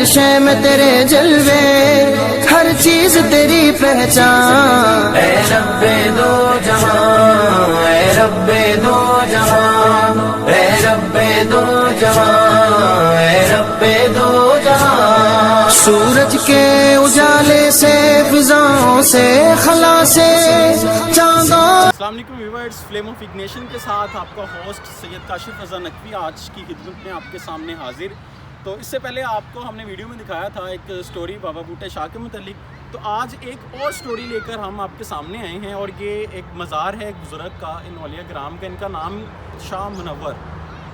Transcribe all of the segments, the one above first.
ہر شے میں تیرے جلوے، ہر چیز تیری پہچان، اے رب دو جہاں، اے رب دو جہاں، اے رب دو جہاں، اے رب دو جہاں۔ سورج کے اجالے سے، فضاؤں سے، خلا سے، چاندوں۔ السلام علیکم ویورز، فلیم آف اگنیشن کے ساتھ آپ کا ہوسٹ سید کاشف رضا نقوی آج کی خدمت میں آپ کے سامنے حاضر۔ تو اس سے پہلے آپ کو ہم نے ویڈیو میں دکھایا تھا ایک سٹوری بابا بوٹے شاہ کے متعلق، تو آج ایک اور سٹوری لے کر ہم آپ کے سامنے آئے ہیں، اور یہ ایک مزار ہے ایک بزرگ کا، ان اولیاء کرام کا، ان کا نام شاہ منور۔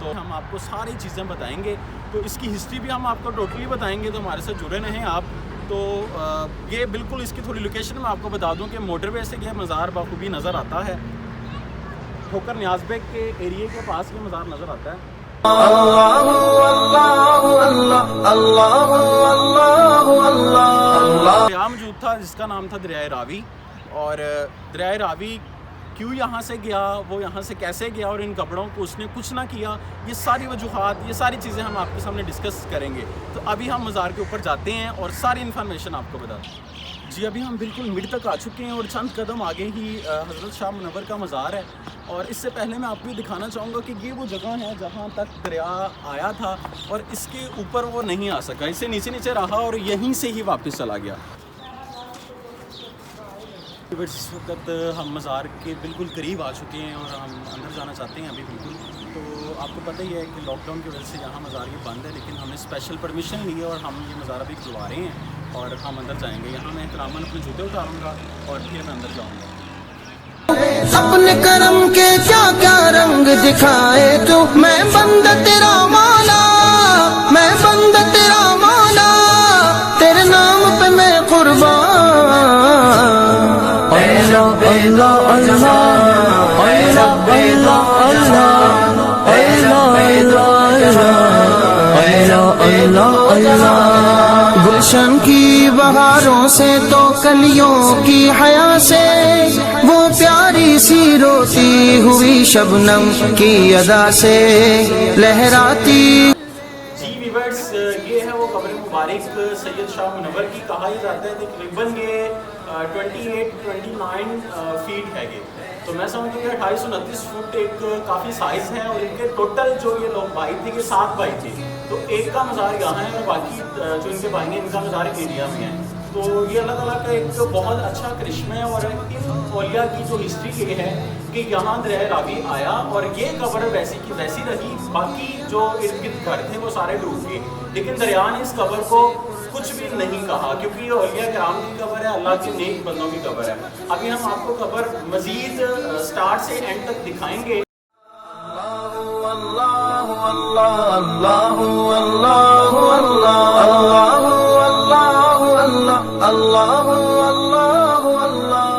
تو ہم آپ کو ساری چیزیں بتائیں گے، تو اس کی ہسٹری بھی ہم آپ کو ٹوٹلی بتائیں گے، تو ہمارے ساتھ جڑے رہیں آپ۔ تو یہ بالکل اس کی تھوڑی لوکیشن میں آپ کو بتا دوں کہ موٹر وے سے یہ مزار بخوبی نظر آتا ہے، ٹھوکر نیاز بیگ کے ایریے کے پاس یہ مزار نظر آتا ہے۔ اللہ اللہ اللہ اللہ اللہ اللہ۔ دریا موجود تھا جس کا نام تھا دریائے راوی، اور دریائے راوی کیوں یہاں سے گیا، وہ یہاں سے کیسے گیا، اور ان کپڑوں کو اس نے کچھ نہ کیا، یہ ساری وجوہات، یہ ساری چیزیں ہم آپ کے سامنے ڈسکس کریں گے۔ تو ابھی ہم مزار کے اوپر جاتے ہیں اور ساری انفارمیشن آپ کو بتاتے ہیں۔ جی ابھی ہم بالکل مڈ تک آ چکے ہیں، اور چند قدم آگے ہی حضرت شاہ منور کا مزار ہے۔ اور اس سے پہلے میں آپ کو یہ دکھانا چاہوں گا کہ یہ وہ جگہ ہے جہاں تک دریا آیا تھا، اور اس کے اوپر وہ نہیں آ سکا، اسے نیچے نیچے رہا اور یہیں سے ہی واپس چلا گیا۔ اس وقت ہم مزار کے بالکل قریب آ چکے ہیں اور ہم اندر جانا چاہتے ہیں ابھی بالکل۔ تو آپ کو پتہ ہی ہے کہ لاک ڈاؤن کی وجہ سے یہاں مزار یہ بند ہے، لیکن ہم نے اسپیشل پرمیشن لی ہے اور ہم یہ مزار ابھی کھلوا رہے ہیں اور ہم اندر جائیں گے۔ یہاں میں احتراماً اپنے جوتے اتاروں گا اور پھر میں اندر جاؤں گا۔ اپنے کرم کے کیا کیا رنگ دکھائے تو، میں بندہ تیرا مولا، میں بندہ تیرا مولا، تیرے نام پہ میں قربان۔ اللہ اللہ اللہ اللہ اللہ اللہ اللہ۔ گلشن کی بہاروں سے تو کلیوں کی حیا سے، وہ پیاری سی روتی ہوئی شبنم کی ادا سے لہراتی۔ جی ویورز، یہ ہے وہ قبر مبارک سید شاہ منور کی۔ کہا یہ جاتا ہے تقریباً یہ 29 فیٹ ہے یہ، تو میں سمجھوں کہ 2829 فٹ ایک کافی سائز ہے، اور ان کے ٹوٹل جو یہ لوگ بھائی تھے، یہ 7 بھائی تھے، تو ایک کا مزار یہاں ہے اور باقی جو ان کے بھائی ہیں ان کا مزار انڈیا میں ہے۔ تو یہ اللہ تعالیٰ کا ایک بہت اچھا کرشمہ ہے، اور ان اولیاء کی جو ہسٹری یہ ہے کہ یہاں دریائے راوی آیا اور یہ قبر ویسی کی ویسی رہی، باقی جو ارد گرد گھر تھے وہ سارے ڈوب گئے، لیکن دریا نے اس قبر کو کچھ بھی نہیں کہا، کیونکہ یہ اولیاء کرام کی قبر ہے، اللہ کے نیک بندوں کی قبر ہے۔ ابھی ہم آپ کو قبر مزید سٹارٹ سے اینڈ تک دکھائیں گے۔ اللہ اللہ اللہ اللہ اللہ اللہ اللہ اللہ۔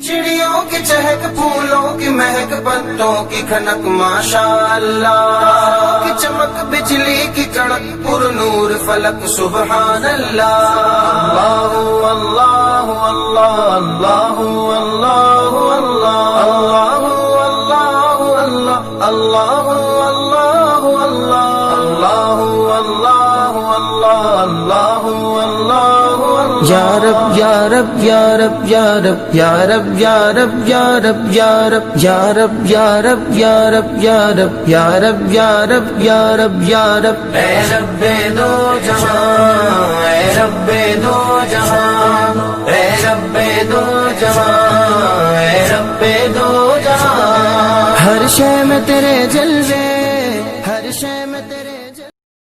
چڑیوں کی چہک، پھولوں کی مہک، پتوں کی کھنک، ماشاء اللہ کی چمک، بجلی کی کڑک، پر نور فلک، سبحان اللہ۔ اللہ اللہ اللہ اللہ اللہ اللہ اللہ اللہ اللہ اللہ۔ یا رب یا رب یا رب یا رب یا رب یا رب یا رب یا رب یا رب یا رب یا رب یا رب یا رب یا رب یا رب یا رب۔ اے رب دو جہاں، اے رب دو جہاں، اے رب دو جہاں، اے رب دو جہاں۔ ہر شے میں تیرے جلوے، ہر شے میں تیرے